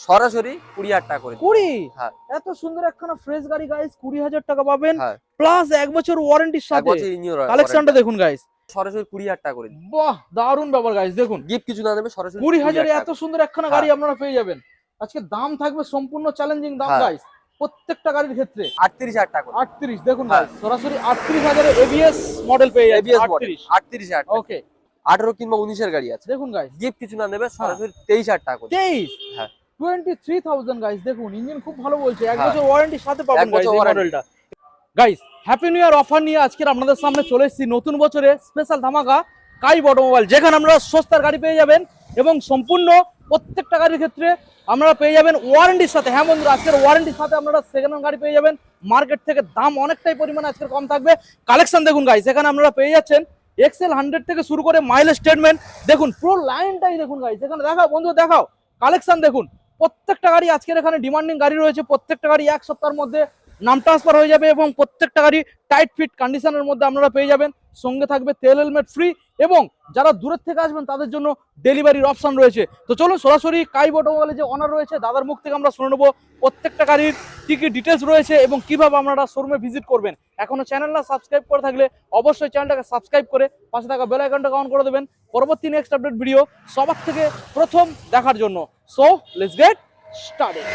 সরাসরি 20,000 টাকা করে 20? হ্যাঁ। এত সুন্দর একখানা ফ্রেশ গাড়ি গাইস, 20,000 টাকা পাবেন হ্যাঁ, প্লাস 1 বছর ওয়ারেন্টির এক সাথে। বছর ইঞ্জিন কালেকশনটা দেখুন গাইস, সরাসরি 20,000 টাকা করে বাহ দারুন ব্যাপার গাইস। দেখুন গিফট কিছু না দেবে, সরাসরি 20,000 এ টাকা এত করে। সুন্দর একখানা হ্যাঁ। গাড়ি আপনারা পেয়ে যাবেন। আজকে দাম থাকবে সম্পূর্ণ চ্যালেঞ্জিং দাম হ্যাঁ। গাইস, প্রত্যেকটা গাড়ির ক্ষেত্রে। 38,000 টাকা করে 38 দেখুন হ্যাঁ। গাইস, সরাসরি 38,000 এ এবিএস মডেল পেয়ে যাবেন। ABS মডেল 38 38,000 টাকা। ওকে 18 কিংবা 19 এর গাড়ি আছে, দেখুন গাইস, গিফট কিছু না দেবে, সরাসরি 23,000 টাকা করে। 23 হ্যাঁ। 23,000 গাইস। দেখুন ইঞ্জিন খুব ভালো বলছে, 1 হ্যাঁ। বছর ওয়ারেন্টির সাথে পাবেন 1 গাইস বছর এই warranty। মডেলটা। Guys happy new year offer নিয়ে আজকে আপনাদের সামনে চলে এসেছি নতুন বছরে স্পেশাল ধামাকা কাই অটোমোবাইল, যেখানে আপনারা সস্তার গাড়ি পেয়ে যাবেন এবং সম্পূর্ণ প্রত্যেকটা গাড়ির ক্ষেত্রে আপনারা পেয়ে যাবেন ওয়ারেন্টির সাথে। হ্যাঁ বন্ধুরা, আজকের ওয়ারেন্টির সাথে আপনারা সেকেন্ড হ্যান্ড গাড়ি পেয়ে যাবেন। মার্কেট থেকে দাম অনেকটাই পরিমাণে আজকের কম থাকবে। কালেকশন দেখুন গাইস, এখানে আপনারা পেয়ে যাচ্ছেন এক্সেল 100 থেকে শুরু করে মাইলেজ স্টেটমেন্ট দেখুন, পুরো লাইনটাই দেখুন গাইস। এখানে দেখাও বন্ধু, দেখাও কালেকশন দেখুন। প্রত্যেকটা গাড়ি আজকের এখানে ডিমান্ডিং গাড়ি রয়েছে, প্রত্যেকটা গাড়ি 1 সপ্তাহের মধ্যে নাম ট্রান্সফার হয়ে যাবে এবং প্রত্যেকটা গাড়ি টাইট ফিট কন্ডিশনের মধ্যে আপনারা পেয়ে যাবেন। সঙ্গে থাকবে তেল হেলমেট ফ্রি এবং যারা দূরের থেকে আসবেন তাদের জন্য ডেলিভারির অপশন রয়েছে। তো চলুন সরাসরি কাই অটোমোবাইলে যে অনার রয়েছে দাদার মুখ থেকে আমরা শুনে নেবো প্রত্যেকটা গাড়ির কি কি ডিটেলস রয়েছে এবং কিভাবে আপনারা শোরুমে ভিজিট করবেন। এখনো চ্যানেলটা সাবস্ক্রাইব করে থাকলে অবশ্যই চ্যানেলটাকে সাবস্ক্রাইব করে পাশে থাকা বেল আইকনটাকে অন করে দেবেন পরবর্তী নেক্সট আপডেট ভিডিও সবার থেকে প্রথম দেখার জন্য। So let's get started.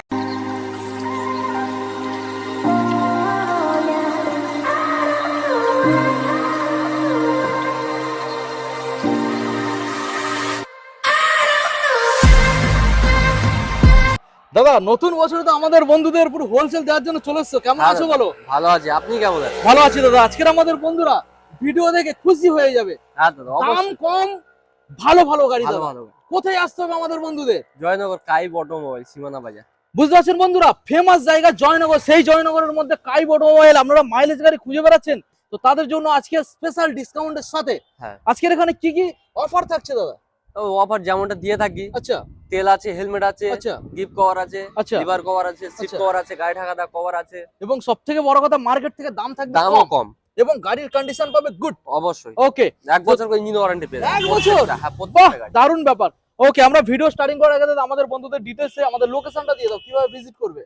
দাদা নতুন বছরে তো আমাদের বন্ধুদের পুরো হোলসেল দেওয়ার জন্য চলে এসছো, কেমন হ্যাঁ আছো দাদা, বলো? ভালো আছি, আপনি কেমন আছেন? ভালো আছি দাদা। আজকের আমাদের বন্ধুরা ভিডিও দেখে খুশি হয়ে যাবে। হ্যাঁ দাদা, দাম অবশ্যই কম, ভালো ভালো গাড়ি ভালো দাদা। ভালো। কোথায় আসতে হবে আমাদের বন্ধুদের? জয়নগর কাই অটোমোবাইল, সীমানা বাজার। বুঝতে পারছেন বন্ধুরা, ফেমাস জায়গা জয়নগর। সেই জয়নগরের মধ্যে কাই অটোমোবাইল। আপনারা মাইলেজ গাড়ি খুঁজে বেড়াচ্ছেন, তো তাদের জন্য আজকে স্পেশাল ডিসকাউন্টের সাথে হ্যাঁ। আজকের এখানে কি কি অফার থাকছে দাদা? অফার যেমনটা দিয়ে থাকি, আচ্ছা তেল আছে, হেলমেট আছে, আচ্ছা গিফট কভার আছে, আচ্ছা। লিভার কভার আছে, সিট আচ্ছা। কভার আছে, গাড়ি ঢাকা দা কভার আছে, এবং সব থেকে বড় কথা মার্কেট থেকে দাম থাকবে দামও কম কম। এবং গাড়ির কন্ডিশন পাবে গুড। অবশ্যই ওকে 1 বছর করে ইঞ্জিন ওয়ারেন্টি পেয়ে যাবেন। 1 বছর? হ্যাঁ, বাহ প্রত্যেকটা গাড়ি। দারুণ ব্যাপার। ওকে আমরা ভিডিও স্টার্টিং করার আগে দাদা আমাদের বন্ধুদের ডিটেইলসে আমাদের লোকেশনটা দিয়ে দাও, কিভাবে ভিজিট করবে?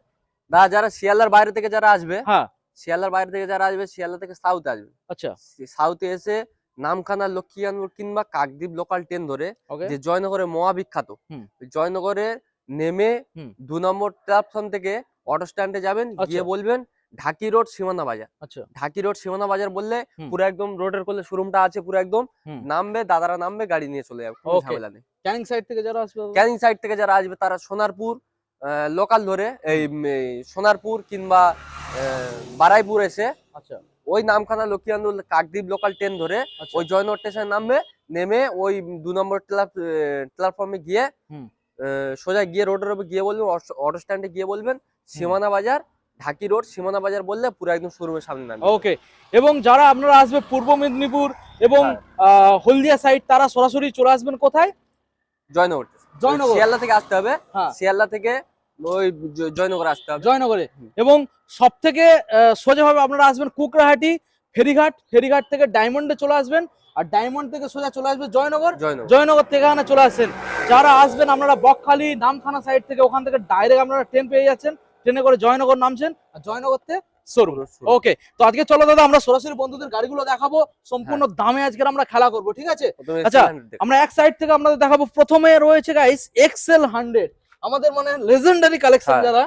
না, যারা শিয়ালদার বাইরে থেকে যারা আসবে, হ্যাঁ শিয়ালদার বাইরে থেকে যারা আসবে, শিয়ালদা থেকে সাউথ আসবে, আচ্ছা সাউথে এসে নামখানা, লক্ষ্মীকান্তপুর কিংবা কাকদ্বীপ লোকাল ট্রেন ধরে ওকে যে জয়নগরে মহাবিখ্যাত, হুম। জয়নগরে নেমে হুম। 2 নম্বর প্ল্যাটফর্ম থেকে অটো স্ট্যান্ডে যাবেন, গিয়ে আচ্ছা। বলবেন ঢাকি রোড সীমানা বাজার। আচ্ছা ঢাকি রোড সীমানা বাজার বললে হুম। পুরো একদম রোডের কোলে শোরুমটা আছে, পুরো একদম হুম। নামবে, দাদারা নামবে, গাড়ি নিয়ে চলে যাবে, কোনো Okay. ঝামেলা নেই। ক্যানিং সাইড থেকে যারা আসবে দাদা? ক্যানিং সাইড থেকে যারা আসবে তারা সোনারপুর লোকাল ধরে এই সোনারপুর কিংবা বারাইপুর এসে আচ্ছা ওই নামখানা, লক্ষ্মীকান্তপুর, কাকদ্বীপ লোকাল ট্রেন ধরে আচ্ছা ওই জয়নগর স্টেশনে নামবে, নেমে ওই 2 নম্বর প্ল্যাটফর্মে গিয়ে হুম। সোজা গিয়ে রোডের উপর গিয়ে বলবেন, অটো স্ট্যান্ডে গিয়ে বলবেন সীমানা বাজার, ঢাকি রোড সীমানা বাজার বললে পুরো একদম শোরুমের সামনে নামবে। ওকে এবং যারা আপনারা আসবে পূর্ব মেদিনীপুর এবং হলদিয়া সাইড, তারা সরাসরি চলে আসবেন কোথায়? জয়নগর। জয়নগর। শিয়ালদা থেকে আসতে হবে, হ্যাঁ শিয়ালদা থেকে ওই জয়নগর আসতে হবে। জয়নগরে। হুম। এবং সব থেকে সোজাভাবে আপনারা আসবেন কুকরাহাটি ফেরিঘাট, ফেরিঘাট থেকে ডায়মন্ডে চলে আসবেন আর ডায়মন্ড থেকে সোজা চলে আসবে জয়নগর, জয়নগর। জয়নগর থেকে এখানে চলে আসেন। যারা আসবেন আপনারা বকখালি নামখানা সাইড থেকে, ওখান থেকে ডাইরেক্ট আপনারা ট্রেন পেয়ে যাচ্ছেন, ট্রেনে করে জয়নগর নামছেন আর জয়নগর থেকে শোরুম। ওকে তো আজকে চলো দাদা আমরা সরাসরি বন্ধুদের গাড়িগুলো দেখাবো, সম্পূর্ণ দামে আজকে আমরা খেলা করব, ঠিক আছে? আচ্ছা আমরা এক সাইড থেকে আপনাদের দেখাবো। প্রথমে রয়েছে গাইস এক্সেল 100, আমাদের মানে লেজেন্ডারি কালেকশন, হ্যাঁ। যারা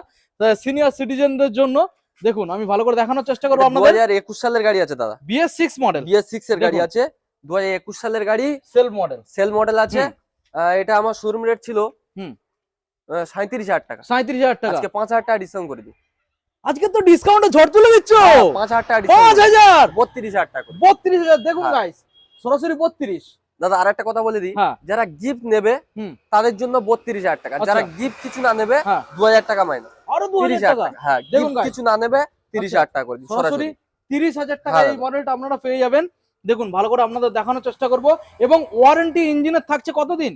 সিনিয়র সিটিজেনদের জন্য। দেখুন আমি ভালো করে দেখানোর চেষ্টা করবো আপনাদের। 2021 সালের গাড়ি আছে দাদা, BS6 মডেল, BS6 এর গাড়ি দেখুন। আছে, 2021 সালের গাড়ি, সেল মডেল, সেল মডেল আছে। হুম। এটা আমার শোরুম রেট ছিল হুম। 37,000 টাকা, 37,000 টাকা। আজকে 5,000 টাকা ডিসকাউন্ট করে দিই। আজকে তো ডিসকাউন্টে ঝড় তুলে দিচ্ছ। 5,000 টাকা ডিসকাউন্ট, 5,000 32,000 টাকা করে। 32,000 দেখুন হ্যাঁ। গাইস, সরাসরি 32। দাদা আরেকটা কথা বলে দিই, হ্যাঁ যারা গিফট নেবে হুম। তাদের জন্য 32,000 টাকা, আচ্ছা। যারা গিফট কিছু না নেবে হ্যাঁ 2,000 টাকা মাইনাস, আরো 2,000 30,000 টাকা। টাকা। হ্যাঁ, দেখুন গিফট guys। কিছু না নেবে 30,000 টাকা করে দিই, সরাসরি সরাসরি 30,000 টাকা হ্যাঁ এই মডেলটা আপনারা পেয়ে যাবেন। দেখুন ভালো করে আপনাদের দেখানোর চেষ্টা করব। এবং ওয়ারেন্টি ইঞ্জিনের থাকছে কতদিন?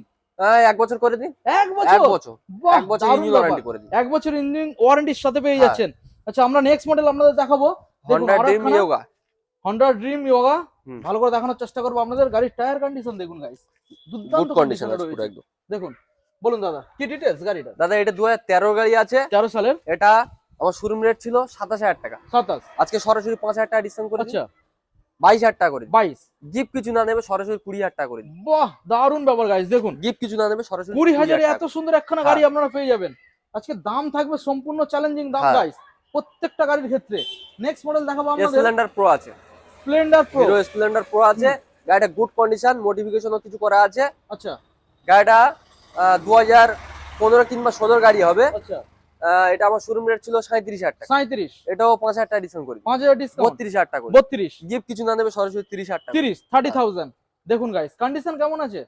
1 বছর করে দিন। 1 বছর? 1 বছর, বাহ, 1 বছর দারুণ ইঞ্জিন ব্যাপার। ওয়ারেন্টি করে দিই। 1 বছর ইঞ্জিন ওয়ারেন্টির সাথে পেয়ে হ্যাঁ। যাচ্ছেন। আচ্ছা আমরা নেক্সট মডেল আপনাদের দেখাবো। Honda Dream Yoga, Honda Dream Yoga হুম। ভালো করে দেখানোর চেষ্টা করব আপনাদের। গাড়ির টায়ার কন্ডিশন দেখুন গাইস, দুর্দান্ত গুড কন্ডিশন কন্ডিশনে আছে পুরো রয়েছে। একদম। দেখুন বলুন দাদা কি ডিটেলস গাড়িটা? দাদা এটা 2013 গাড়ি আছে, 13 সালের। এটা আমার শোরুম রেট ছিল 27,000 টাকা, 27। আজকে সরাসরি 5,000 টাকা ডিসকাউন্ট করে আচ্ছা 22,000 টাকা করে 22। গিফট কিছু না নেবে সরাসরি 20,000 টাকা করে বাহ দারুন ব্যাপার গাইস, দেখুন গিফট কিছু না নেবে সরাসরি 20,000 এ এত টাকা। সুন্দর একখানা গাড়ি আপনারা পেয়ে যাবেন। আজকে দাম থাকবে সম্পূর্ণ চ্যালেঞ্জিং দাম হ্যাঁ। গাইস প্রত্যেকটা গাড়ির ক্ষেত্রে। নেক্সট মডেল দেখাবো আপনাদের স্প্লেন্ডার প্রো আছে, Splendor pro. Hero Splendor pro আছে, গাড়িটা গুড কন্ডিশন, মডিফিকেশনও কিছু করা আছে। আচ্ছা গাড়িটা 2015 কিংবা 16 গাড়ি হবে। আচ্ছা এটা আমার শোরুম রেট ছিল 37,000 টাকা, 37। এটাও 5,000 টাকা ডিসকাউন্ট করে 5,000 ডিসকাউন্ট, 32,000 টাকা করে 32। গিফট কিছু না নেবে সরাসরি 30,000 টাকা 30 30,000। দেখুন গাইস কন্ডিশন কেমন আছে?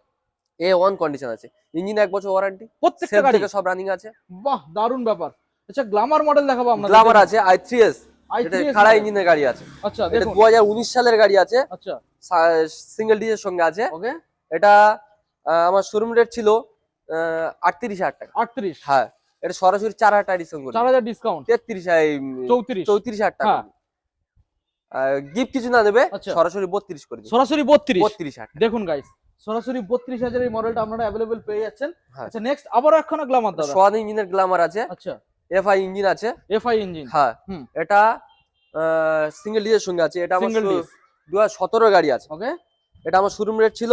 A1 কন্ডিশন আছে, ইঞ্জিন 1 বছর ওয়ারেন্টি, প্রত্যেকটা সেলফ গাড়ি থেকে সব রানিং আছে। বাহ দারুন ব্যাপার। আচ্ছা গ্ল্যামার মডেল দেখাবো আপনাদের। গ্ল্যামার আছে i3s, এটা i3s খাড়া model। ইঞ্জিনের গাড়ি আছে, আচ্ছা এটা দেখুন 2019 সালের গাড়ি আছে, আচ্ছা সিঙ্গেল ডিজের সঙ্গে আছে। ওকে এটা আমার শোরুম রেট ছিল 38,000 টাকা, 38। হ্যাঁ এটা সরাসরি 4,000 টাকা ডিসকাউন্ট করে 4,000 ডিসকাউন্ট 34,000 টাকা হ্যাঁ। গিফট কিছু না দেবে আচ্ছা। সরাসরি 32 করে দিবে সরাসরি 32। 32,000 টাকা। দেখুন গাইস সরাসরি 32,000 এই মডেলটা আপনারা अवेलेबल পেয়ে যাচ্ছেন। হ্যাঁ। আচ্ছা নেক্সট আবারো একখানা গ্ল্যামার দাদা। সোয়ান ইঞ্জিনের গ্ল্যামার আছে, আচ্ছা এফআই ইঞ্জিন আছে, এফআই ইঞ্জিন। হ্যাঁ হুম। এটা সিঙ্গেল ডিজের সঙ্গে আছে, এটা আমার সিঙ্গেল ডিজ 2017 গাড়ি আছে, ওকে এটা আমার শোরুম রেট ছিল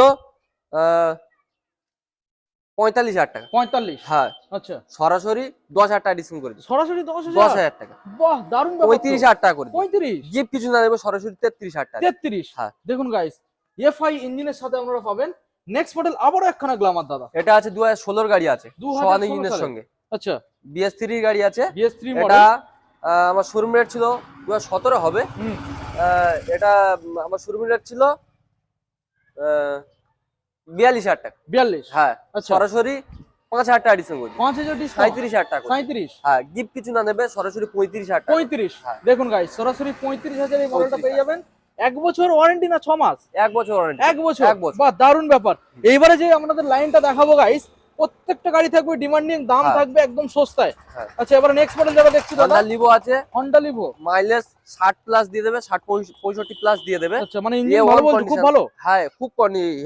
45,000 টাকা, 45। হ্যাঁ আচ্ছা সরাসরি 10,000 টাকা ডিসকাউন্ট করে দিবে সরাসরি 10,000। 10,000 টাকা, বাহ দারুন ব্যাপার। 35,000 টাকা করে দিবে 35 গিফট কিছু না দেবে সরাসরি 33,000 টাকা। 33। হ্যাঁ। দেখুন গাইস এফআই ইঞ্জিনের সাথে আপনারা পাবেন। নেক্সট মডেল আবারো একখানা গ্ল্যামার দাদা। এটা আছে 2016 গাড়ি আছে, 2016 সোয়ান ইঞ্জিনের সালে। সঙ্গে আচ্ছা BS3 গাড়ি আছে, BS3 এটা মডেল। আমার শোরুম রেট ছিল 2017 হবে, হুম এটা আমার শোরুম রেট ছিল 42,000 টাকা, 42। হ্যাঁ আচ্ছা সরাসরি 5,000 টাকা ডিসকাউন্ট করে দিবে 5,000 ডিসকাউন্ট 37,000 টাকা করে দিবে। 37। হ্যাঁ গিফট কিছু না নেবে সরাসরি 35,000 টাকা 35। হ্যাঁ। দেখুন গাইস সরাসরি 35,000 এই মডেলটা 35,000 পেয়ে যাবেন। 1 বছর ওয়ারেন্টি না 6 মাস? 1 বছর ওয়ারেন্টি, 1 বছর। 1 বছর। বাহ দারুন ব্যাপার। এইবারে যে আমাদের লাইনটা দেখাবো গাইস প্রত্যেকটা গাড়ি থাকবে ডিমান্ডিং, দাম হ্যাঁ। থাকবে একদম সস্তায়। হ্যাঁ। আচ্ছা এবারে নেক্সট মডেল যাবে দেখছি দাদা। হন্ডা লিভো আছে, হন্ডা লিভো। মাইলেজ 60 প্লাস দিয়ে দেবে, 65 প্লাস দিয়ে দেবে। আচ্ছা মানে ইঞ্জিন A1 ভালো বলতে খুব condition, ভালো। হ্যাঁ খুব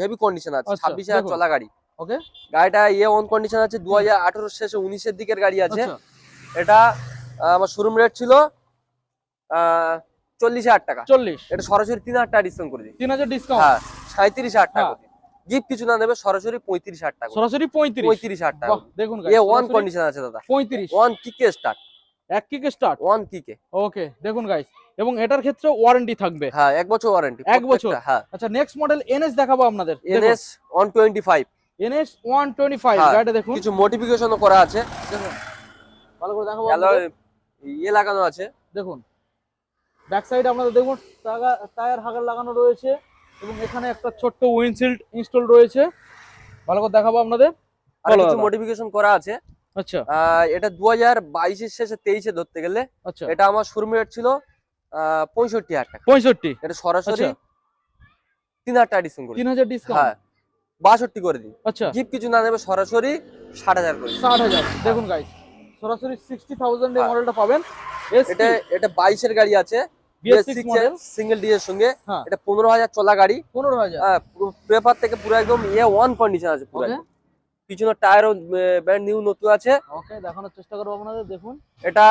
হেভি কন্ডিশন আছে, আচ্ছা, 26,000 দেখুন। চলা গাড়ি। ওকে গাড়িটা A1 কন্ডিশন আছে, 2018 শেষে 19 এর দিকের গাড়ি আছে। আচ্ছা এটা আমার শোরুম রেট ছিল 40,000 টাকা, 40। এটা সরাসরি 3,000 টাকা ডিসকাউন্ট করে দিই, 3,000 ডিসকাউন্ট হ্যাঁ 37,000 টাকা হ্যাঁ। করে দিই। গিফট কিছু না দেবে সরাসরি 35,000 টাকা করে দিই। সরাসরি 35। 35,000 টাকা বাহ দেখুন গাইস A1 কন্ডিশন আছে দাদা, 35 1 কিকে স্টার্ট, এক কিকে স্টার্ট। 1 কিকে, ওকে দেখুন গাইস এবং এটার ক্ষেত্রে ওয়ারেন্টি থাকবে। হ্যাঁ 1 বছর ওয়ারেন্টি, 1 বছর। হ্যাঁ। আচ্ছা নেক্সট মডেল এনএস দেখাবো আপনাদের। NS 125, এনএস 125 হ্যাঁ, গাড়িটা দেখুন। কিছু মডিফিকেশনও করা আছে, দেখুন ভালো করে দেখাবো অ্যালয় আপনাদের। ইয়ে লাগানো আছে, দেখুন ব্যাক সাইড আপনাদের দেখুন টায়ার হাগার লাগানো রয়েছে এবং এখানে একটা ছোট্ট উইন্ডশিল্ড ইনস্টল রয়েছে। ভালো করে দেখাবো আপনাদের। আর বলো কিছু দাদা। মডিফিকেশন করা আছে। আচ্ছা এটা 2022 এর শেষে 23 এ ধরতে গেলে আচ্ছা এটা আমার শোরুম রেট ছিল 65,000 টাকা, 65। এটা সরাসরি আচ্ছা। 3,000 টাকা ডিসকাউন্ট করে দিই। 3,000 ডিসকাউন্ট। হ্যাঁ 62 করে দিই। আচ্ছা গিফট কিছু না দেবে সরাসরি 60,000 করে দিই। 60,000। দেখুন গাইস সরাসরি 60,000 এই হ্যাঁ। মডেলটা পাবেন। এটা এটা 22 এর গাড়ি আছে, BS6 মডেল। সিঙ্গেল ডি এর সঙ্গে, হ্যাঁ এটা 15,000 চলা গাড়ি, 15,000। হ্যাঁ পেপার থেকে পুরো একদম A1 কন্ডিশন আছে পুরো ওকে একদম। পিছনের টায়ারও ব্র্যান্ড নিউ নতুন আছে। ওকে দেখানোর চেষ্টা করবো আপনাদের। দেখুন এটা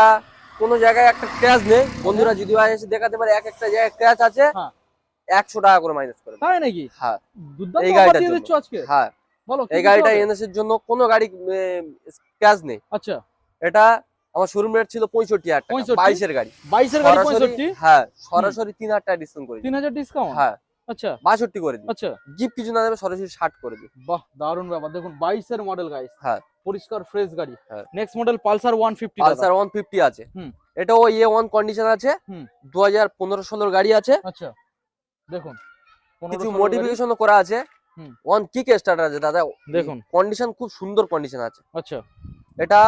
কোনো জায়গায় একটা ক্র্যাশ নেই, বন্ধুরা যদি এসে দেখাতে পারে এক একটা জায়গায় ক্র্যাশ আছে, হ্যাঁ। 100 টাকা করে মাইনাস করে দেবে। তাই নাকি? হ্যাঁ দুর্দান্ত এই অফার গাড়িটার দিয়ে জন্য। দিচ্ছ আজকে। হ্যাঁ বলো কি এই দিতে গাড়িটা হবে? এনএস এর জন্য কোনো গাড়ি ক্র্যাশ নেই। আচ্ছা এটা আমার শোরুম রেট ছিল 65,000 টাকা, 65? 22 এর গাড়ি, 22 এর গাড়ি সরাসরি 65। হ্যাঁ সরাসরি 3,000 টাকা ডিসকাউন্ট করে দিই। 3,000 ডিসকাউন্ট। হ্যাঁ আচ্ছা 62 করে দিই। আচ্ছা গিফট কিছু না দেবে সরাসরি 60 করে দিই। বাহ দারুণ ব্যাপার। দেখুন 22 এর মডেল গাইস, হ্যাঁ পরিষ্কার ফ্রেশ গাড়ি। হ্যাঁ। নেক্সট মডেল পালসার 150 দাদা। পালসার 150 আছে, হুম। এটাও A1 কন্ডিশন আছে, হুম। 2015-16 গাড়ি আছে। আচ্ছা দেখুন কিছু 15-16 গাড়ি। মডিফিকেশনও করা আছে। হুম। 1 কিক স্টার্টার আছে দাদা, দেখুন কন্ডিশন খুব সুন্দর কন্ডিশন আছে। আচ্ছা এটা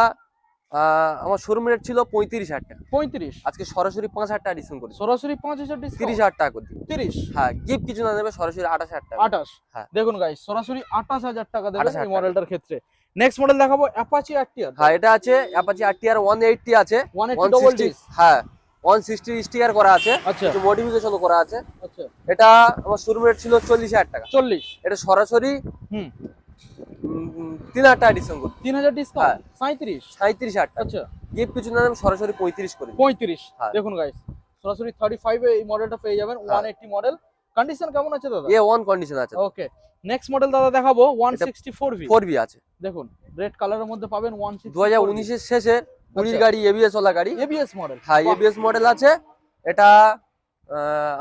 আমার শোরুম রেট ছিল 35,000 টাকা, 35। আজকে সরাসরি 5,000 টাকা ডিসকাউন্ট করে দিই। সরাসরি 5,000 ডিসকাউন্ট। 30,000 টাকা করে দিই। 30। হ্যাঁ গিফট কিছু না দেবে সরাসরি 28,000 টাকা। 28। হ্যাঁ। দেখুন গাইস সরাসরি 28,000 টাকা দেবেন 28,000 এই টাকা। মডেলটার ক্ষেত্রে। নেক্সট মডেল দেখাবো অ্যাপাচি আরটিআর। হ্যাঁ এটা আছে অ্যাপাচি RTR 180 আছে, 180 ডবল 160 ডিস। হ্যাঁ 160 স্টিকার করা আছে, আচ্ছা কিছু মডিফিকেশনও করা আছে। আচ্ছা এটা আমার শোরুম রেট ছিল 40,000 টাকা, 40। এটা সরাসরি হুম 3,000 টাকা ডিসকাউন্ট করি। 3000 ডিসকাউন্ট, হ্যাঁ। 37। 37,000 টাকা। আচ্ছা, গিফট কিছু না দেবেন, সরাসরি 35 করে দিন। 35। হ্যাঁ। দেখুন গাইস, সরাসরি 35 এ এই মডেলটা পেয়ে যাবেন। হ্যাঁ। 180 মডেল। কন্ডিশন কেমন আছে দাদা? A1 কন্ডিশন আছে। ওকে, নেক্সট মডেল দাদা দেখাবো 164V। 4B আছে। দেখুন রেড কালারের মধ্যে পাবেন 164V। 2019 এর শেষে 20 গাড়ি এবিএস ওলা গাড়ি। ABS model. হ্যাঁ, এবিএস মডেল আছে। এটা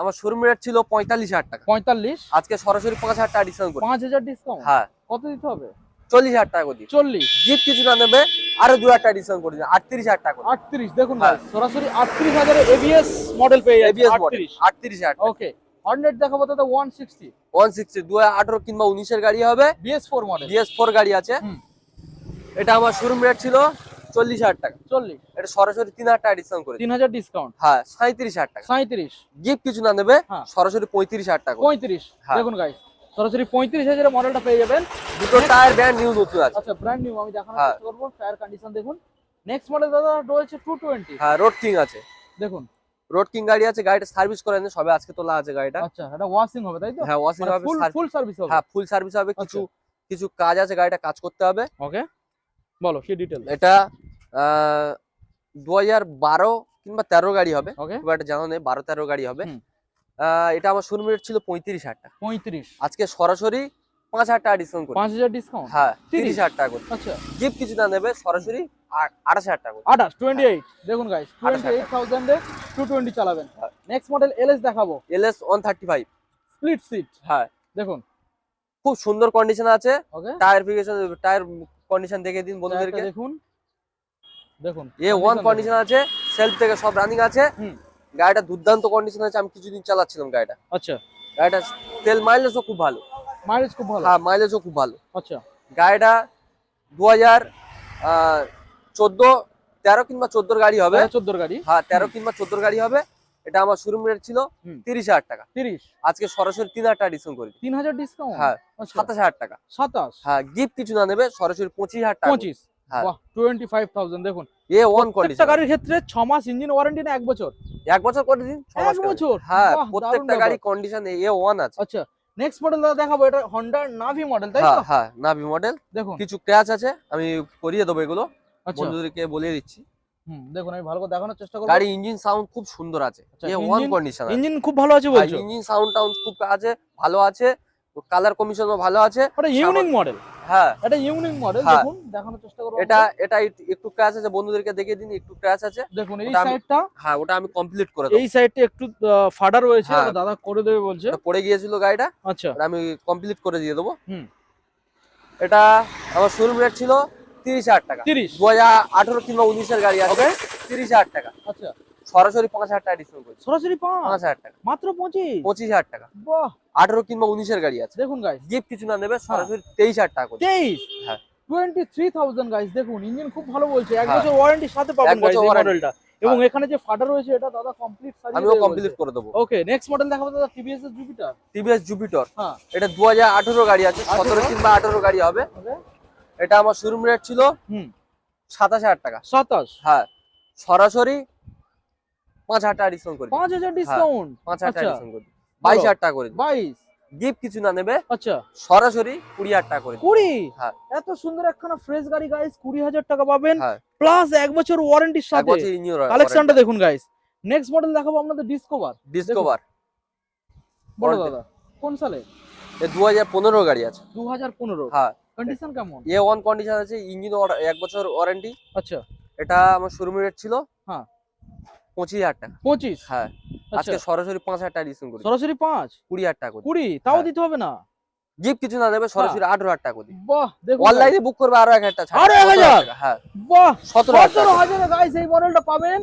আমার শোরুম রেট ছিল 45,000 টাকা। 45। আজকে সরাসরি 5,000 টাকা ডিসকাউন্ট করি। 5000 ডিসকাউন্ট। হ্যাঁ, কত দিতে হবে? 40,000 টাকা করে দিই। 40। গিফট কিছু না নেবে, আরো 2,000 টাকা ডিসকাউন্ট করে দিন, 38,000 টাকা করে। 38। দেখুন হ্যাঁ। গাইস, সরাসরি 38,000 এ ABS মডেল পেয়ে যাবেন। ABS model 38। 38,000 টাকা। ওকে, হর্নেট দেখাবো দাদা 160। 160 2018 কিংবা 19 এর গাড়ি হবে। BS4 model. BS4 গাড়ি আছে। হুম। এটা আমার শোরুম রেট ছিল 40,000 টাকা। 40। এটা সরাসরি 3,000 টাকা ডিসকাউন্ট করে দিই। 3000 ডিসকাউন্ট। হ্যাঁ, 37,000 টাকা। 37। গিফট কিছু না নেবে, হ্যাঁ। সরাসরি 35,000 টাকা করে। 35। হ্যাঁ। দেখুন গাইস, সরাসরি 35,000 এর মডেলটা পেয়ে যাবেন। দুটো টায়ার ব্র্যান্ড নিউ নতুন আছে। আচ্ছা, ব্র্যান্ড নিউ আমি দেখানোর হ্যাঁ। চেষ্টা করব। টায়ার কন্ডিশন দেখুন। নেক্সট মডেল দাদা রয়েছে 220। হ্যাঁ, রোড কিং আছে। দেখুন। রোড কিং গাড়ি আছে। গাড়িটা সার্ভিস করে নেন, সবে আজকে তোলা আছে গাড়িটা। আচ্ছা, এটা ওয়াশিং হবে তাই তো? হ্যাঁ, ওয়াশিং হবে। ফুল সার্ভিস হবে। হ্যাঁ, ফুল সার্ভিস হবে। কিছু কিছু কাজ আছে, গাড়িটা কাজ করতে হবে। ওকে, বলো কি ডিটেইল। এটা 2012 কিংবা 13 গাড়ি হবে। ওকে, খুব একটা জানা নেই, 12-13 গাড়ি হবে। হুম। এটা আমার শোরুম রেট ছিল 35,000 টাকা। 35। আজকে সরাসরি 5,000 টাকা ডিসকাউন্ট করি। 5000 ডিসকাউন্ট। হ্যাঁ, 30,000 টাকা করে। আচ্ছা, গিফট কিছু না নেবে, সরাসরি 28,000 টাকা করে। 28 দেখুন গাইস, 28,000 এ 220 চালাবেন। হ্যাঁ। নেক্সট মডেল LS দেখাবো। LS 135। Split seat. হ্যাঁ, দেখুন। খুব সুন্দর কন্ডিশন আছে। ওকে, টায়ার কন্ডিশন দেখে দিন বন্ধুদেরকে। দেখুন। দেখুন, A1 কন্ডিশন আছে, সেলফ থেকে সব রানিং আছে। হুম। গাড়িটা দুর্দান্ত কন্ডিশন আছে। আমি কিছুদিন চালাচ্ছিলাম গাড়িটা। আচ্ছা, গাড়িটা তেল মাইলেজও খুব ভালো। মাইলেজ খুব ভালো। হ্যাঁ, মাইলেজও খুব ভালো। আচ্ছা, গাড়িটা 2014 13 কিংবা 14 গাড়ি হবে। 14 গাড়ি। হ্যাঁ, 13 কিংবা 14 গাড়ি হবে। এটা আমার শোরুম রেট ছিল হুম। 30,000 টাকা। 30। আজকে সরাসরি 3,000 টাকা ডিসকাউন্ট করে দিই। 3000 ডিসকাউন্ট। হ্যাঁ, আচ্ছা, 27,000 টাকা। 27। হ্যাঁ, গিফট কিছু না নেবে, সরাসরি 25,000 টাকা। 25। হ্যাঁ। বাহ, 25,000 দেখুন। A1 প্রত্যেকটা কন্ডিশন। গাড়ির ক্ষেত্রে 6 মাস ইঞ্জিন ওয়ারেন্টি না 1 বছর? 1 বছর করে দিন, 6 মাস 1 করে দিন। বছর। হ্যাঁ, বাহ, প্রত্যেকটা দারুণ গাড়ি ব্যাপার। কন্ডিশন A1 আছে। আচ্ছা, নেক্সট মডেল দাদা দেখাবো। এটা Honda Navi মডেল তাই হ্যাঁ তো? হ্যাঁ, নাভি মডেল। দেখুন। কিছু ক্র্যাচ আছে, আমি করিয়ে দেবো এগুলো, আচ্ছা, বন্ধুদেরকে বলিয়ে দিচ্ছি। দেখুন আমি ভালো করে দেখানোর চেষ্টা করব। গাড়ি ইঞ্জিন সাউন্ড খুব সুন্দর আছে। আচ্ছা, A1 কন্ডিশন আছে। ইঞ্জিন খুব ভালো আছে বলছো? ইঞ্জিন সাউন্ড খুব আছে, ভালো আছে। কালার কমিশনও ভালো আছে। এটা ইউনিক মডেল। হ্যাঁ, এটা ইউনিক মডেল। হ্যাঁ। দেখুন, দেখানোর চেষ্টা করব। এটা একটু ক্র্যাচ আছে, বন্ধুদেরকে দেখিয়ে দিন। একটু ক্র্যাচ আছে। দেখুন এই ওটা আমি- সাইডটা, হ্যাঁ, ওটা আমি কমপ্লিট করে দেবো। এই সাইডটা একটু ফাটা রয়েছে, হ্যাঁ। ওটা দাদা করে দেবে বলছে। ওটা পড়ে গিয়েছিল গাড়িটা, আচ্ছা, ওটা আমি কমপ্লিট করে দিয়ে দেবো। হুম। এটা আমার শোরুম রেট ছিল 30,000 টাকা। 30। 2018 কিংবা 19 এর গাড়ি আছে। 30,000 টাকা। আচ্ছা, সরাসরি 5,000 টাকা ডিসকাউন্ট করছি। সরাসরি 5 5,000 টাকা। মাত্র 25। 25,000 টাকা। বাহ, 18 কিংবা 19 এর গাড়ি আছে। দেখুন গাইস, গিফট কিছু না নেবে, সরাসরি 23,000 টাকা করে। 23। হ্যাঁ। 23,000 গাইস। দেখুন ইঞ্জিন খুব ভালো বলছে। 1 হ্যাঁ। বছর ওয়ারেন্টির সাথে পাবেন 1 গাইস বছর এই warranty। মডেলটা। এবং এখানে যে ফাটা রয়েছে এটা দাদা কমপ্লিট সারিয়ে আমিও দেবে কমপ্লিট বলছে। করে দেবো। ওকে, নেক্সট মডেল দেখাবো দাদা TVS এর জুপিটার। টিভিএস জুপিটর। হ্যাঁ, এটা 2018 গাড়ি আছে। 17 18 কিংবা 18 গাড়ি হবে। ওকে, এটা আমার শোরুম রেট ছিল হুম, 27,000 টাকা। 27। হ্যাঁ, সরাসরি 5,000 টাকা ডিসকাউন্ট করে দিই। 5000 ডিসকাউন্ট। 5,000 টাকা আচ্ছা, ডিসকাউন্ট করে দিই। 22,000 টাকা করে দিই। 22। গিফট কিছু না নেবে, আচ্ছা, সরাসরি 20,000 টাকা করে দিই। 20। হ্যাঁ। এত সুন্দর একখানা ফ্রেশ গাড়ি গাইস, 20,000 টাকা পাবেন হ্যাঁ, প্লাস 1 বছর ওয়ারেন্টির 1 সাথে। বছর রিনিউ কালেকশনটা দেখুন গাইস। নেক্সট মডেল দেখাবো আপনাদের ডিসকভার। ডিসকভার। বড় Fronted। দাদা কোন সালে? এ 2015 গাড়ি আছে। 2015। হ্যাঁ, কন্ডিশন কেমন? A1 কন্ডিশন আছে, ইঞ্জিন 1 বছর ওয়ারেন্টি। আচ্ছা, এটা আমার শোরুম রেট ছিল হ্যাঁ 25,000 টাকা। 25। হ্যাঁ, আচ্ছা, আজকে সরাসরি 5,000 টাকা ডিসকাউন্ট করে দিই। সরাসরি 5। 20,000 টাকা করে দিই। 20 তাও হ্যাঁ। দিতে হবে না? গিফট কিছু না দেবে, সরাসরি 18,000 টাকা করে দিই। বাহ, দেখুন অনলাইনে বুক করবে আরো 1,000 টাকা ছাড়। আরো 1,000 টাকা। হ্যাঁ, বাহ, 17,000 টাকা। 17,000 এ গাইস এই মডেলটা পাবেন।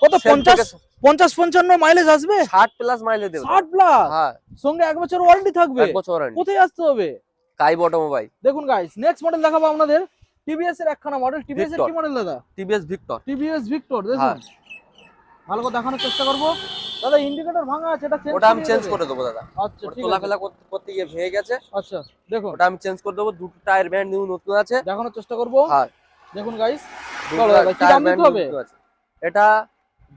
কত? Same 50 থেকে 55 মাইলেজ আসবে? 60 প্লাস মাইলেজ দেবে। 60 প্লাস। হ্যাঁ, সঙ্গে 1 বছর ওয়ারেন্টি থাকবে। 1 বছর ওয়ারেন্টি। কোথায় আসতে হবে? কাই অটোমোবাইল। দেখুন গাইস, নেক্সট মডেল দেখাবো আপনাদের TVS এর একখানা মডেল। TVS এর Victor। কি মডেল দাদা? TVS Victor. TVS Victor. দেখুন হ্যাঁ। ভালো করে দেখানোর চেষ্টা করব। দাদা ইন্ডিকেটর ভাঙা আছে, এটা চেঞ্জ ওটা আমি চেঞ্জ করে দেবো দাদা। আচ্ছা, ওটা ঠিক তোলা আছে। ফেলা করতে গিয়ে ভেঙে গেছে। আচ্ছা, দেখুন ওটা আমি চেঞ্জ করে দেবো। দুটো টায়ার ব্যান্ড নিউ নতুন আছে। দেখানোর চেষ্টা করব। হ্যাঁ, দেখুন গাইস, দুটো চলো দাদা, কি টায়ার দাম ব্যান্ড দিতে হবে? নতুন আছে। এটা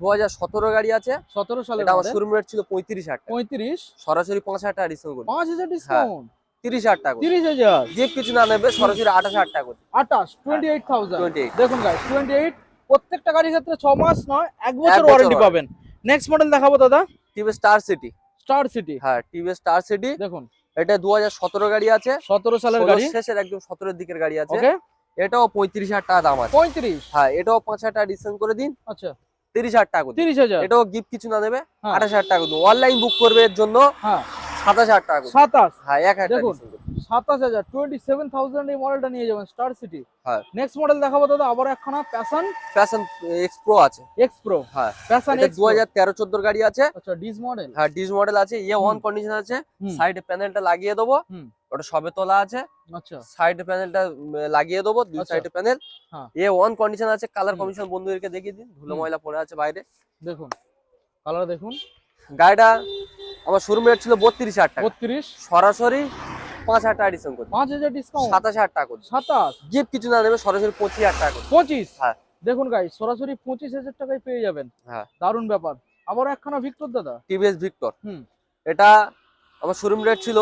2017 গাড়ি আছে। 17 সালের এটা আমার মডেল। শোরুম রেট ছিল 35,000 টাকা। 35। সরাসরি 5,000 টাকা ডিসকাউন্ট করে দিই। 5000 ডিসকাউন্ট। 30,000 টাকা, 30,000, গিফট কিছু না নেবে সরাসরি 28,000 টাকা, 28,000। 28। দেখুন গাইস 28, প্রত্যেকটা গাড়ির ক্ষেত্রে 6 মাস নয় 1 বছর বছর ওয়ারেন্টি warranty। পাবেন। নেক্সট মডেল দেখাবো দাদা, TVS star city. Star city. হ্যাঁ, টিভিএস স্টার সিটি, দেখুন এটা 2017 গাড়ি আছে, 17 সালের 16 গাড়ি। শেষের একদম 17 দিকের গাড়ি আছে। ওকে, এটাও 35,000 টাকা দাম আছে। 35। হ্যাঁ, এটাও 5,000 টাকা ডিসকাউন্ট করে দিন, আচ্ছা 30,000 টাকা করে দিন। 30,000। এটাও গিফট কিছু না নেবে, হ্যাঁ। 28,000 টাকা দিন। অনলাইন বুক করবে এর জন্য হ্যাঁ 27,000 টাকা করে দিন। 27। হ্যাঁ, 1,000 টাকা দেখুন, ডিসকাউন্ট করে দিন। 27,000, 27,000 এই মডেলটা নিয়ে যাবেন স্টার সিটি। হ্যাঁ, নেক্সট মডেল দেখাবো দাদা, আবার একখানা প্যাশন প্যাশন এক্স প্রো আছে। X pro. হ্যাঁ, প্যাশন এটা এক্স প্রো। 2013-14 গাড়ি আছে। আচ্ছা ডিস মডেল। হ্যাঁ, ডিস মডেল আছে, ইয়ে ওয়ান কন্ডিশন আছে। হুম। সাইডে প্যানেলটা লাগিয়ে দেবো, হুম। ওটা সবে তোলা আছে। আচ্ছা সাইড প্যানেলটা লাগিয়ে দেবো, দুই আচ্ছা। সাইডে প্যানেল। হ্যাঁ। এ ওয়ান কন্ডিশন আছে, কালার হুম। কমিশন বন্ধুদেরকে দেখিয়ে দিন, ধুলো হুম। ময়লা পড়ে আছে বাইরে। দেখুন কালার দেখুন, গাড়িটা আমার শোরুম রেট ছিল 32,000 টাকা, 32। সরাসরি 5,000 টাকা ডিসকাউন্ট করে 5,000 ডিসকাউন্ট। 27,000 টাকা করে 27, গিফট কিছু না নেবে, সরাসরি 25,000 টাকা করে। 25। হ্যাঁ। দেখুন গাইস সরাসরি 25,000 টাকায় পেয়ে যাবেন। হ্যাঁ, দারুণ ব্যাপার। আবার একখানা ভিক্টর দাদা। TVS Victor. হুম। এটা আমার শোরুম রেট ছিল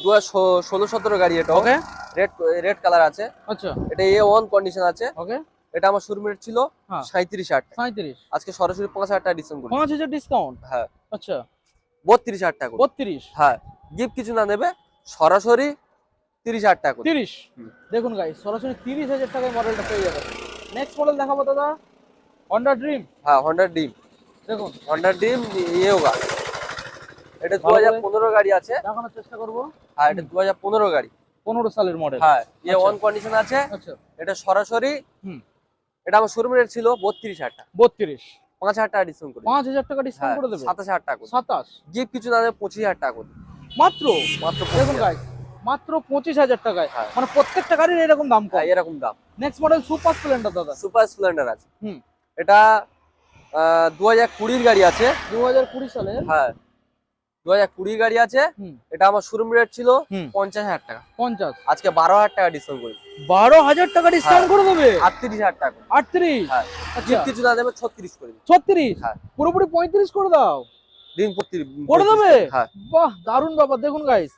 2016-17 গাড়ি, এটা ওকে রেড রেড কালার আছে। আচ্ছা এটা এ ওয়ান কন্ডিশন আছে। ওকে, এটা আমার শোরুম রেট ছিল হ্যাঁ। 37,000 টাকা, 37, আজকে সরাসরি 5,000 টাকা ডিসকাউন্ট করে। 5,000 ডিসকাউন্ট। হ্যাঁ, আচ্ছা 32,000 টাকা করে। 32, হ্যাঁ, গিফট কিছু না নেবে, সরাসরি 30,000 টাকা করে। 30। হুম। দেখুন গাইস সরাসরি 30,000 টাকায় মডেলটা পেয়ে যাবেন। নেক্সট মডেল দেখাবো দাদা, হন্ডা ড্রিম। হ্যাঁ, হন্ডা ড্রিম। দেখুন হন্ডা ড্রিম ইয়েওগা, এটা ভালো করে 2015 গাড়ি আছে। দেখানোর চেষ্টা করব। হ্যাঁ, এটা 2015 গাড়ি। 15 সালের মডেল। হ্যাঁ, এ আচ্ছা। ওয়ান কন্ডিশন আছে। আচ্ছা এটা সরাসরি, হুম। এটা আমার শোরুম রেট ছিল 32,000 টাকা, 32, 5,000 টাকা ডিসকাউন্ট করে। 5,000 টাকা ডিসকাউন্ট হ্যাঁ, করে দেবে। 27,000 টাকা করে। 27 গিফট কিছু না নেবে, 25,000 টাকা করে। মাত্র। মাত্র দেখুন 25,000। গাইস মাত্র 25,000 টাকায়। হ্যাঁ। মানে প্রত্যেকটা গাড়ির এরকম দাম কম। হ্যাঁ, এরকম দাম। নেক্সট মডেল সুপার স্প্লেন্ডার দাদা। সুপার স্প্লেন্ডার আছে। হুম। এটা 2020 গাড়ি আছে। 2020 সালের। হ্যাঁ, 2020 গাড়ি আছে। হুম। এটা আমার শোরুম রেট ছিল হুম। 50,000 টাকা, 50, আজকে 12,000 টাকা ডিসকাউন্ট করি। 12,000 টাকা ডিসকাউন্ট করে দেবে। 38,000 টাকা করে। 38। হ্যাঁ, আচ্ছা গিফট কিছু না দেবে, 36 করে দিন। 36, হ্যাঁ। পুরোপুরি 35 করে দাও। দিন প্রতি করে দেবে? হ্যাঁ, বাহ দারুণ ব্যাপার। দেখুন গাইস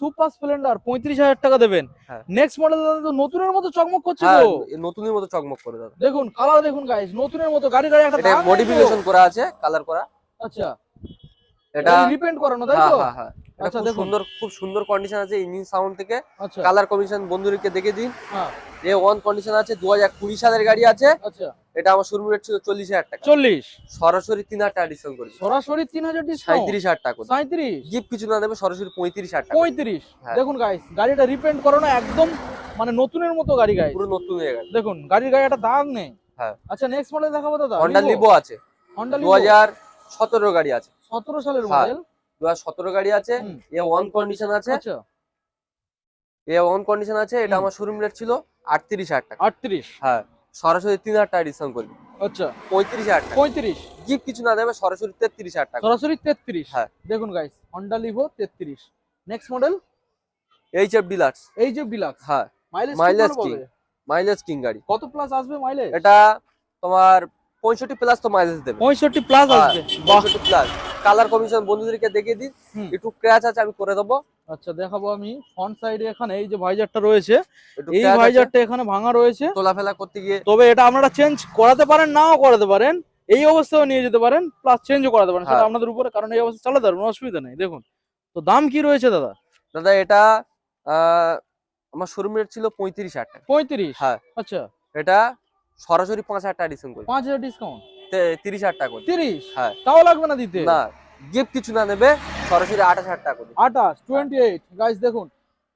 সুপার স্প্লেন্ডার 35,000 টাকা দেবেন। হ্যাঁ। নেক্সট মডেল দাদা তো নতুনের মতো চকমক করছে হ্যাঁ, তো। নতুনের মতো চকমক করে দাদা। দেখুন কালার দেখুন গাইস, নতুনের মতো গাড়ি গাড়ি একটা এটা দাগ নেই তো। মডিফিকেশন করা আছে, কালার করা। আচ্ছা এটা রিপেন্ট করানো তাই হ্যাঁ তো। হ্যাঁ হ্যাঁ, এটা আচ্ছা খুব দেখুন। সুন্দর, খুব সুন্দর কন্ডিশন আছে ইঞ্জিন সাউন্ড থেকে। আচ্ছা কালার কমিশন বন্ধুদেরকে দেখে দিন। হ্যাঁ এ ওয়ান কন্ডিশন আছে, 2020 সালের গাড়ি আছে। আচ্ছা এটা আমার শোরুম রেট ছিল 40,000 টাকা, 40, সরাসরি 3,000 টাকা ডিসকাউন্ট করে সরাসরি 3,000 ডিসকাউন্ট। 37,000 টাকা করে। 37, গিফট কিছু না দেবে, সরাসরি 35,000 টাকা। 35। হ্যাঁ। দেখুন গাইস গাড়িটা রিপেন্ট করানো একদম মানে নতুনের মতো গাড়ি গাইস। পুরো নতুন হয়ে গেছে। দেখুন গাড়ির গায়ে একটা দাগ নেই। হ্যাঁ। আচ্ছা নেক্সট মডেল দেখাবো দাদা। হন্ডা লিভো আছে, হন্ডা লিভো 2017 গাড়ি আছে। 17 সালের হ্যাঁ। মডেল। 2017 গাড়ি আছে। হুম। এ ওয়ান কন্ডিশন আছে। আচ্ছা এ ওয়ান কন্ডিশন আছে। এটা হুম। আমার শোরুম রেট ছিল 38,000 টাকা। 38। হ্যাঁ, সরাসরি 3,000 টাকা ডিসকাউন্ট করবি, আচ্ছা 35,000 টাকা। 35, গিফট কিছু না দেবে, সরাসরি 33,000 টাকা। সরাসরি 33। হ্যাঁ। দেখুন guys Honda Livo 33। Next model HF deluxe. এই যে ডিলাক্স। হ্যাঁ, মাইলেজ মাইলেজ কি কিং, মাইলেজ কিং গাড়ি। কত প্লাস আসবে মাইলেজ? এটা তোমার 65 প্লাস তো মাইলেজ দেবে। 65 প্লাস হ্যাঁ, আসবে। বাহ 65 প্লাস। কালার কমিশন বন্ধুদেরকে দেখিয়ে দিন। হুম। একটু ক্র্যাচ আছে, আমি করে দেবো। আচ্ছা দেখাবো আমি ফ্রন্ট সাইডে এখানে এই যে ভাইজারটা রয়েছে, একটু এই ক্র্যাচ আছে, ভাইজারটা এখানে ভাঙা রয়েছে। তোলাফেলা করতে গিয়ে। তবে এটা আপনারা চেঞ্জ করাতে পারেন, নাও করাতে পারেন, এই অবস্থায় নিয়ে যেতে পারেন, প্লাস চেঞ্জও করাতে পারেন, সেটা হ্যাঁ। আপনাদের উপরে, কারণ এই অবস্থা চালাতে পারবেন, অসুবিধা নেই। দেখুন তো দাম কি রয়েছে দাদা? দাদা এটা আমার শোরুম রেট ছিল 35,000 টাকা। 35। হ্যাঁ। আচ্ছা এটা সরাসরি 5,000 টাকা ডিসকাউন্ট করি, 5,000 ডিসকাউন্ট। 30,000 টাকা করে। 30 হ্যাঁ। তাও লাগবে না দিতে। না, গিফট কিছু না নেবে, সরাসরি 28,000 টাকা করে। 28, 28 গাইস দেখুন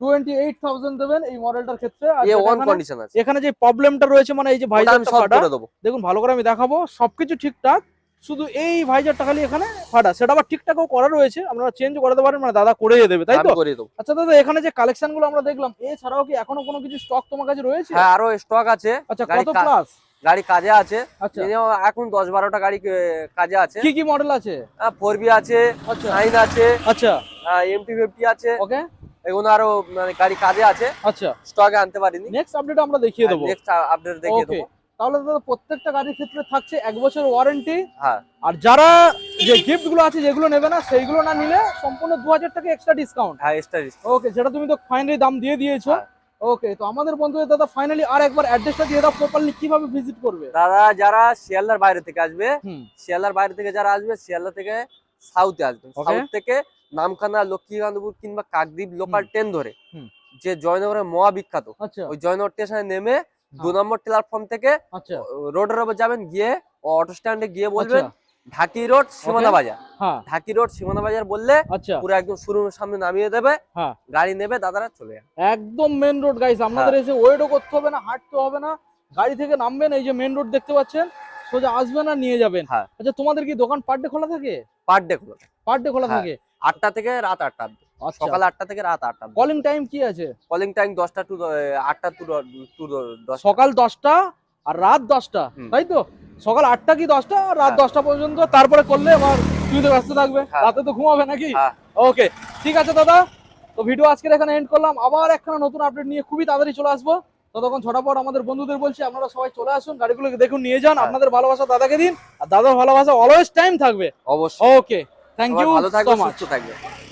28,000 দেবেন এই মডেলটার ক্ষেত্রে। আর এ যেটা ওয়ান এখানে- কন্ডিশন আছে, এখানে যে প্রবলেমটা রয়েছে মানে এই যে ওটা আমি ভাইজারটা সব ফাটা, করে দেবো। দেখুন ভালো করে আমি দেখাবো, সবকিছু ঠিকঠাক, শুধু এই ভাইজারটা খালি এখানে ফাটা, সেটা আবার ঠিকঠাকও করা রয়েছে, আপনারা চেঞ্জ করাতে পারেন, মানে দাদা করে দেবে তাই তো? আমি করে দেবো। আচ্ছা দাদা এখানে যে কালেকশন গুলো আমরা দেখলাম, এছাড়াও কি এখনো কোনো কিছু স্টক তোমার কাছে রয়েছে? হ্যাঁ, আরো স্টক আছে। আচ্ছা গাড়ি কত প্লাস? গাড়ি কাজে আছে। আচ্ছা Minimum এখন 10-12টা গাড়ি কাজে আছে। কি কি মডেল আছে? 4B আছে, আচ্ছা 9 আছে, আচ্ছা MT50 আছে। ওকে এগুলো আরো মানে গাড়ি কাজে আছে, আচ্ছা স্টকে আনতে পারিনি। নেক্সট আপডেট আমরা দেখিয়ে দেবো। নেক্সট আপডেট দেখিয়ে ওকে দেবো। তাহলে দাদা প্রত্যেকটা গাড়ির ক্ষেত্রে থাকছে 1 বছর ওয়ারেন্টি। হ্যাঁ। আর যারা যে গিফট গুলো আছে যেগুলো নেবে না সেইগুলো না নিলে সম্পূর্ণ 2000 টাকা এক্সট্রা ডিসকাউন্ট। হ্যাঁ এক্সট্রা ডিসকাউন্ট। ওকে, সেটা তুমি তো ফাইনালি দাম দিয়ে দিয়েছো। হ্যাঁ। ওকে, তো আমাদের বন্ধুদের দাদা ফাইনালি আর একবার অ্যাড্রেসটা দিয়ে দাও, প্রপারলি কিভাবে ভিজিট করবে। দাদা যারা শিয়ালদার বাইরে থেকে আসবে, হুম। শিয়ালদার বাইরে থেকে যারা আসবে, শিয়ালদা থেকে সাউথে আসবেন, Okay. সাউথ থেকে নামখানা, লক্ষ্মীকান্তপুর কিংবা কাকদ্বীপ লোকাল ট্রেন ধরে হুম। যে জয়নগরের মহা বিখ্যাত আচ্ছা ওই জয়নগর স্টেশনে নেমে হ্যাঁ। 2 নম্বর প্ল্যাটফর্ম থেকে আচ্ছা রোডের উপর যাবেন, গিয়ে অটো স্ট্যান্ডে গিয়ে বলবেন আচ্ছা, ঢাকি রোড সীমানা বাজার। হ্যাঁ ঢাকি রোড সীমানা বাজার বললে আচ্ছা পুরো একদম শোরুমের সামনে নামিয়ে দেবে, হ্যাঁ, গাড়ি নেবে, দাদারা চলে যাবে। একদম মেন রোড গাইস, আপনাদের এসে ওয়েটও করতে হবে না, হাঁটতে হবে না, গাড়ি থেকে নামবেন, এই যে মেন রোড দেখতে পাচ্ছেন, সোজা আসবেন আর নিয়ে যাবেন। হ্যাঁ। আচ্ছা, তোমাদের কি দোকান পার ডে খোলা থাকে? পার ডে খোলা থাকে, পার ডে খোলা হ্যাঁ। থাকে। 8টা থেকে রাত 8টা অবধি, আচ্ছা, সকাল 8টা থেকে রাত 8টা অবধি। কলিং টাইম কি আছে? কলিং টাইম 10টা টু 8টা টু 10। সকাল 10টা আর রাত 10টা, হুম। তাই তো? সকাল 8টা কি 10টা আর রাত হ্যাঁ। 10টা পর্যন্ত, তারপরে করলে আবার তুমি তো ব্যস্ত থাকবে, হ্যাঁ। রাতে তো ঘুমাবে নাকি? হ্যাঁ। ওকে, ঠিক আছে দাদা, তো ভিডিও আজকের এখানে এন্ড করলাম, আবার একখানা নতুন আপডেট নিয়ে খুবই তাড়াতাড়ি চলে আসবো। ততক্ষণ ঝটাপট আমাদের বন্ধুদের বলছি আপনারা সবাই চলে আসুন, গাড়িগুলোকে দেখুন, নিয়ে যান, হ্যাঁ। আপনাদের ভালোবাসা দাদাকে দিন, আর দাদার ভালোবাসা অলওয়েজ টাইম থাকবে। অবশ্যই। ওকে, থ্যাংক সবাই ইউ ভালো সো থাকবে, মাচ। সুস্থ থাকবে।